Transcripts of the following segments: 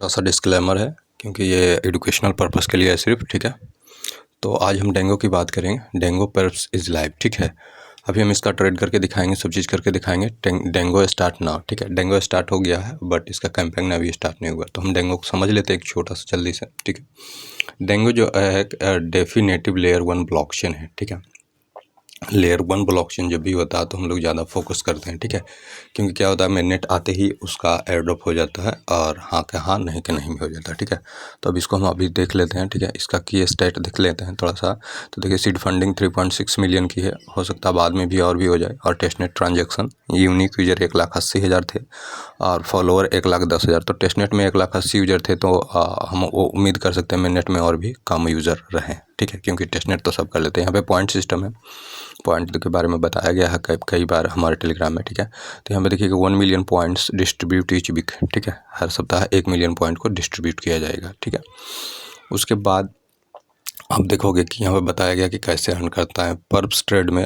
छोटा सा डिस्क्लेमर है क्योंकि ये एजुकेशनल पर्पस के लिए है सिर्फ, ठीक है। तो आज हम डेंगू की बात करेंगे। डेंगू पर्स इज़ लाइव, ठीक है। अभी हम इसका ट्रेड करके दिखाएंगे, सब चीज़ करके दिखाएंगे। डेंगू स्टार्ट नाउ, ठीक है। डेंगू स्टार्ट हो गया है बट इसका कैंपेन अभी स्टार्ट नहीं हुआ। तो हम डेंगू को समझ लेते हैं एक छोटा सा जल्दी से, ठीक है। डेंगू जो है डेफिनेटिव लेयर 1 ब्लॉकचेन है, ठीक है। लेयर 1 ब्लॉकचेन जब भी होता है तो हम लोग ज़्यादा फोकस करते हैं, ठीक है। क्योंकि क्या होता है, मिडनेट आते ही उसका एयरड्रॉप हो जाता है और हाँ के हाँ, नहीं के नहीं भी हो जाता है, ठीक है। तो अब इसको हम अभी देख लेते हैं, ठीक है। इसका की स्टेट देख लेते हैं थोड़ा सा। तो देखिए सीड फंडिंग 3.6 मिलियन की है, हो सकता है बाद में भी और भी हो जाए। और टेस्टनेट ट्रांजेक्शन यूनिक यूजर 1,80,000 थे और फॉलोअर 1,10,000। तो टेस्टनेट में 1,80,000 यूजर थे, तो हम वो उम्मीद कर सकते हैं मिडनेट में और भी कम यूज़र रहें, ठीक है। क्योंकि टेस्टनेट तो सब कर लेते हैं। यहाँ पे पॉइंट सिस्टम है, पॉइंट के बारे में बताया गया है कई बार हमारे टेलीग्राम में, ठीक है। तो यहाँ पे देखिए कि 1 million points distribute each week, ठीक है। हर सप्ताह 1 मिलियन पॉइंट को डिस्ट्रीब्यूट किया जाएगा, ठीक है। उसके बाद आप देखोगे कि यहाँ पे बताया गया कि कैसे अर्न करता है। पर्प्स ट्रेड में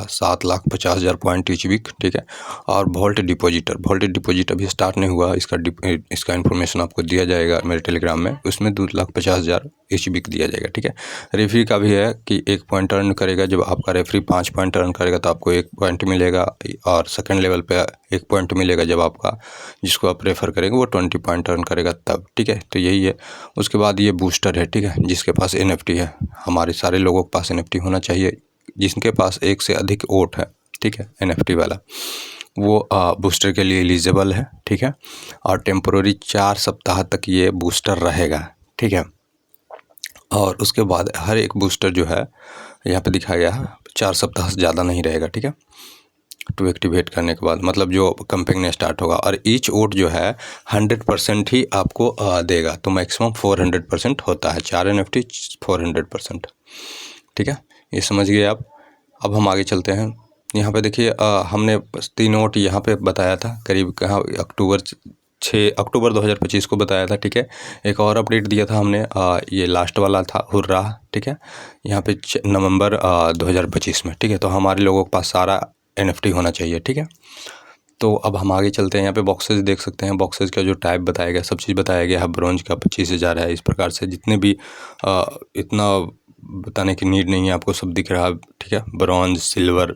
7,50,000 पॉइंट ईच वीक, ठीक है। और वोल्ट डिपॉजिट अभी स्टार्ट नहीं हुआ, इसका इन्फॉर्मेशन आपको दिया जाएगा मेरे टेलीग्राम में। उसमें 2,50,000 ईच वीक दिया जाएगा, ठीक है। रेफरी का भी है कि 1 पॉइंट अर्न करेगा। जब आपका रेफरी 5 पॉइंट अर्न करेगा तो आपको 1 पॉइंट मिलेगा, और सेकेंड लेवल पे 1 पॉइंट मिलेगा जब आपका जिसको आप रेफर करेंगे वो 20 पॉइंट अर्न करेगा तब, ठीक है। तो यही है। उसके बाद ये बूस्टर है, ठीक है, जिसके पास NFT है। हमारे सारे लोगों के पास NFT होना चाहिए। जिनके पास 1 से अधिक वोट है, ठीक है, NFT वाला, वो बूस्टर के लिए एलिजिबल है, ठीक है। और टेम्पोररी 4 सप्ताह तक ये बूस्टर रहेगा, ठीक है। और उसके बाद हर एक बूस्टर जो है यहाँ पे दिखाया गया है 4 सप्ताह से ज़्यादा नहीं रहेगा, ठीक है। टू एक्टिवेट करने के बाद मतलब जो कैंपेन स्टार्ट होगा। और ईच वोट जो है 100% ही आपको देगा। तो मैक्सिमम 400% होता है। 4 NFT 400%, ठीक है। ये समझ गए आप। अब हम आगे चलते हैं। यहाँ पे देखिए हमने 3 वोट यहाँ पे बताया था, करीब कहाँ अक्टूबर 6 अक्टूबर 2025 को बताया था, ठीक है। एक और अपडेट दिया था हमने, ये लास्ट वाला था हुर्रा, ठीक है। यहाँ पे नवंबर 2025 में, ठीक है। तो हमारे लोगों के पास सारा NFT होना चाहिए, ठीक है। तो अब हम आगे चलते हैं। यहाँ पे बॉक्सेस देख सकते हैं। बॉक्सेस का जो टाइप बताया गया, सब चीज़ बताया गया है। ब्रोंज का 25,000 है। इस प्रकार से जितने भी इतना बताने की नीड नहीं है, आपको सब दिख रहा है, ठीक है। ब्रॉन्ज, सिल्वर,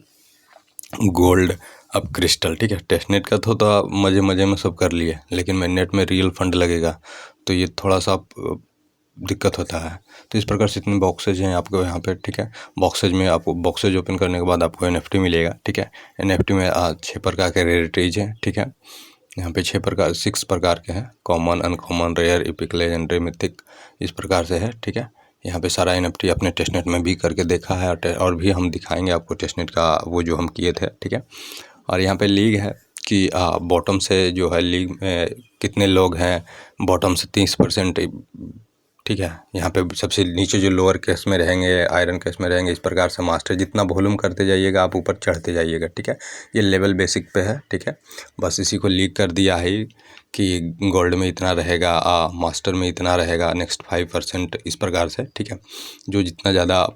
गोल्ड, अब क्रिस्टल, ठीक है। टेस्टनेट का तो मज़े मज़े में सब कर लिए, लेकिन मिडनेट में रियल फंड लगेगा तो ये थोड़ा सा दिक्कत होता है। तो इस प्रकार से इतने बॉक्सेज हैं आपको यहाँ पे, ठीक है। बॉक्सेज में आपको बॉक्सेज ओपन करने के बाद आपको NFT मिलेगा, ठीक है। NFT में 6 प्रकार के रेयरिटीज हैं, ठीक है। यहाँ पे 6 प्रकार के हैं, common, uncommon, rare, epic, legendary, mythic, इस प्रकार से है, ठीक है। यहाँ पे सारा NFT अपने टेस्टनेट में भी करके देखा है, और भी हम दिखाएंगे आपको टेस्टनेट का वो जो हम किए थे, ठीक है। और यहाँ पे लीग है कि बॉटम से जो है लीग में कितने लोग हैं। बॉटम से 30%, ठीक है। यहाँ पे सबसे नीचे जो लोअर केस में रहेंगे, आयरन केस में रहेंगे, इस प्रकार से मास्टर जितना वॉल्यूम करते जाइएगा आप ऊपर चढ़ते जाइएगा, ठीक है। ये लेवल बेसिक पे है, ठीक है। बस इसी को लीक कर दिया है कि गोल्ड में इतना रहेगा, मास्टर में इतना रहेगा, नेक्स्ट 5%, इस प्रकार से, ठीक है। जो जितना ज़्यादा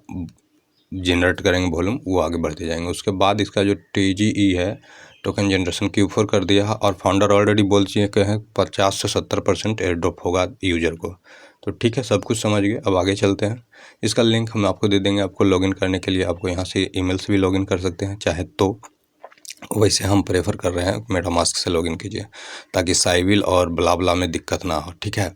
जनरेट करेंगे वॉल्यूम वो आगे बढ़ते जाएंगे। उसके बाद इसका जो TGE है, टोकन जनरेशन, Q4 कर दिया है। और फाउंडर ऑलरेडी बोल चुके हैं 50 से 70% एयर ड्रॉप होगा यूजर को। तो ठीक है, सब कुछ समझ गए। अब आगे चलते हैं। इसका लिंक हम आपको दे देंगे। आपको लॉगिन करने के लिए आपको यहाँ से ईमेल से भी लॉगिन कर सकते हैं चाहे तो। वैसे हम प्रेफर कर रहे हैं मेटामास्क से लॉगिन कीजिए ताकि साइविल और ब्ला में दिक्कत ना हो, ठीक है।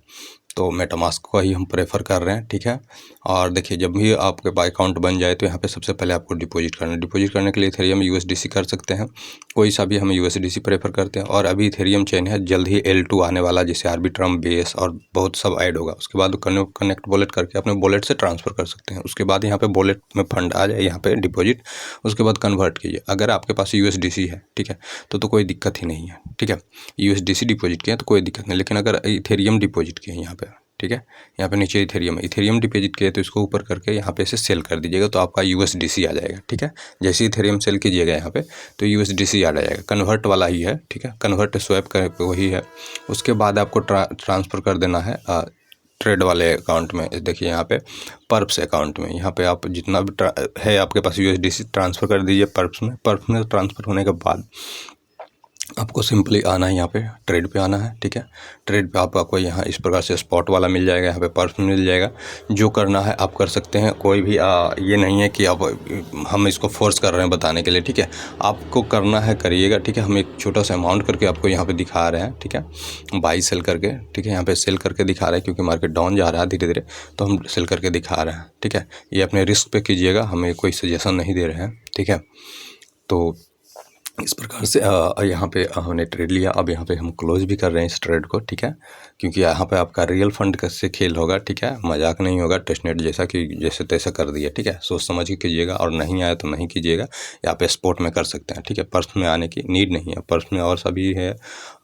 तो मेटामास्क को ही हम प्रेफर कर रहे हैं, ठीक है। और देखिए जब भी आपके पास अकाउंट बन जाए तो यहाँ पे सबसे पहले आपको डिपॉजिट करना है। डिपॉजिट करने के लिए इथेरियम USDC कर सकते हैं, कोई सा भी हम USDC प्रेफर करते हैं। और अभी इथेरियम चेन है, जल्द ही L2 आने वाला, जिससे आर्बिट्रम, बेस और बहुत सब ऐड होगा। उसके बाद कनेक्ट वॉलेट करके अपने वॉलेट से ट्रांसफ़र कर सकते हैं। उसके बाद यहाँ पे वॉलेट में फंड आ जाए, यहाँ पे डिपॉजिट, उसके बाद कन्वर्ट कीजिए। अगर आपके पास USDC है, ठीक है, तो कोई दिक्कत ही नहीं है, ठीक है। USDC डिपॉजिट किया तो कोई दिक्कत नहीं, लेकिन अगर इथेरियम डिपॉजिट किए यहाँ पे, ठीक है, यहाँ पे नीचे इथेरियम डिपॉजिट किया तो इसको ऊपर करके यहाँ पे से सेल कर दीजिएगा तो आपका USDC आ जाएगा, ठीक है। जैसे इथेरियम सेल कीजिएगा यहाँ पे तो USDC आ जाएगा। कन्वर्ट वाला ही है, ठीक है, कन्वर्ट स्वैप कर वही है। उसके बाद आपको ट्रांसफ़र कर देना है ट्रेड वाले अकाउंट में। देखिए यहाँ पे पर्प्स अकाउंट में, यहाँ पे आप जितना भी है आपके पास USDC ट्रांसफ़र कर दीजिए पर्प्स में। पर्प्स में ट्रांसफ़र होने के बाद आपको सिंपली आना है यहाँ पे ट्रेड पे आना है, ठीक है। ट्रेड पे आपको यहाँ इस प्रकार से स्पॉट वाला मिल जाएगा, यहाँ पे पर्स मिल जाएगा। जो करना है आप कर सकते हैं, कोई भी ये नहीं है कि आप हम इसको फोर्स कर रहे हैं बताने के लिए, ठीक है। आपको करना है करिएगा, ठीक है। हम एक छोटा सा अमाउंट करके आपको यहाँ पे दिखा रहे हैं, ठीक है, बाई सेल करके, ठीक है। यहाँ पे सेल करके दिखा रहे हैं क्योंकि मार्केट डाउन जा रहा है धीरे धीरे, तो हम सेल करके दिखा रहे हैं, ठीक है। ये अपने रिस्क पे कीजिएगा, हमें कोई सजेशन नहीं दे रहे हैं, ठीक है। तो इस प्रकार से यहाँ पे हमने ट्रेड लिया। अब यहाँ पे हम क्लोज भी कर रहे हैं इस ट्रेड को, ठीक है, क्योंकि यहाँ पे आपका रियल फंड से खेल होगा, ठीक है, मजाक नहीं होगा। टेस्टनेट जैसा कि जैसे तैसा कर दिया, ठीक है। सोच समझ के कीजिएगा, और नहीं आया तो नहीं कीजिएगा। या पे स्पॉट में कर सकते हैं, ठीक है। पर्स में आने की नीड नहीं है, पर्स में और सभी है,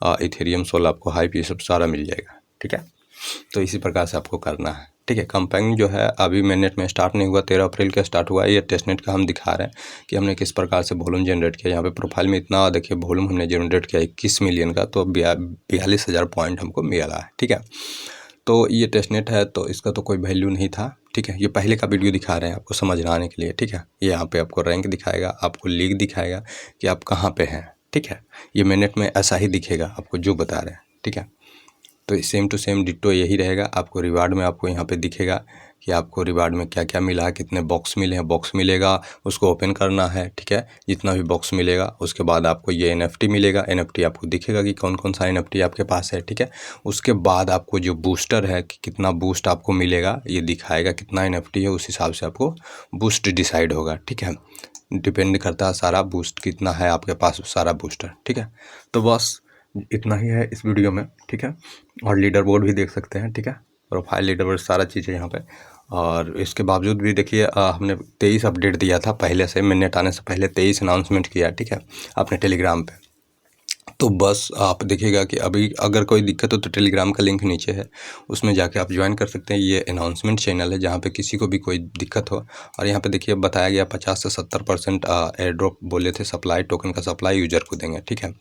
इथेरियम, सोल, आपको हाइप, ये सब सारा मिल जाएगा, ठीक है। तो इसी प्रकार से आपको करना है, ठीक है। कंपेनिंग जो है अभी मिनट में स्टार्ट नहीं हुआ, 13 अप्रैल का स्टार्ट हुआ है। ये टेस्टनेट का हम दिखा रहे हैं कि हमने किस प्रकार से वॉल्यूम जनरेट किया। यहाँ पे प्रोफाइल में इतना देखिए वॉल्यूम हमने जनरेट किया 21 मिलियन का, तो 42,000 पॉइंट हमको मिला है, ठीक है। तो ये टेस्टनेट है, तो इसका तो कोई वैल्यू नहीं था, ठीक है। ये पहले का वीडियो दिखा रहे हैं आपको समझ आने के लिए, ठीक है। ये यहाँ पे आपको रैंक दिखाएगा, आपको लीग दिखाएगा कि आप कहाँ पे हैं, ठीक है। ये मिनट में ऐसा ही दिखेगा आपको जो बता रहे हैं, ठीक है। तो सेम टू सेम डिट्टो यही रहेगा। आपको रिवार्ड में आपको यहाँ पे दिखेगा कि आपको रिवार्ड में क्या क्या मिला है, कितने बॉक्स मिले हैं। बॉक्स मिलेगा, उसको ओपन करना है, ठीक है। जितना भी बॉक्स मिलेगा उसके बाद आपको ये NFT मिलेगा। NFT आपको दिखेगा कि कौन कौन सा NFT आपके पास है, ठीक है। उसके बाद आपको जो बूस्टर है कि कितना बूस्ट आपको मिलेगा ये दिखाएगा, कितना NFT है उस हिसाब से आपको बूस्ट डिसाइड होगा, ठीक है। डिपेंड करता है सारा बूस्ट कितना है आपके पास, सारा बूस्टर, ठीक है। तो बस इतना ही है इस वीडियो में, ठीक है। और लीडर बोर्ड भी देख सकते हैं, ठीक है। प्रोफाइल, लीडर बोर्ड, सारा चीज़ है यहाँ पे। और इसके बावजूद भी देखिए हमने 23 अपडेट दिया था पहले से, मिनट आने से पहले 23 अनाउंसमेंट किया, ठीक है, अपने टेलीग्राम पे। तो बस आप देखिएगा कि अभी अगर कोई दिक्कत हो तो टेलीग्राम का लिंक नीचे है, उसमें जाके आप ज्वाइन कर सकते हैं। ये अनाउंसमेंट चैनल है जहाँ पे किसी को भी कोई दिक्कत हो। और यहाँ पे देखिए बताया गया 50 से 70% एयर ड्रॉप बोले थे, सप्लाई टोकन का सप्लाई यूजर को देंगे, ठीक है।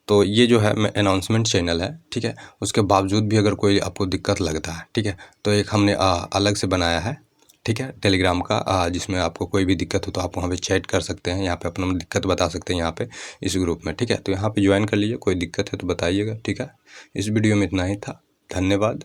तो ये जो है अनाउंसमेंट चैनल है, ठीक है। उसके बावजूद भी अगर कोई आपको दिक्कत लगता है, ठीक है, तो एक हमने अलग से बनाया है, ठीक है, टेलीग्राम का, जिसमें आपको कोई भी दिक्कत हो तो आप वहाँ पे चैट कर सकते हैं। यहाँ पे अपना दिक्कत बता सकते हैं यहाँ पे इस ग्रुप में, ठीक है। तो यहाँ पे ज्वाइन कर लीजिए, कोई दिक्कत है तो बताइएगा, ठीक है। इस वीडियो में इतना ही था, धन्यवाद।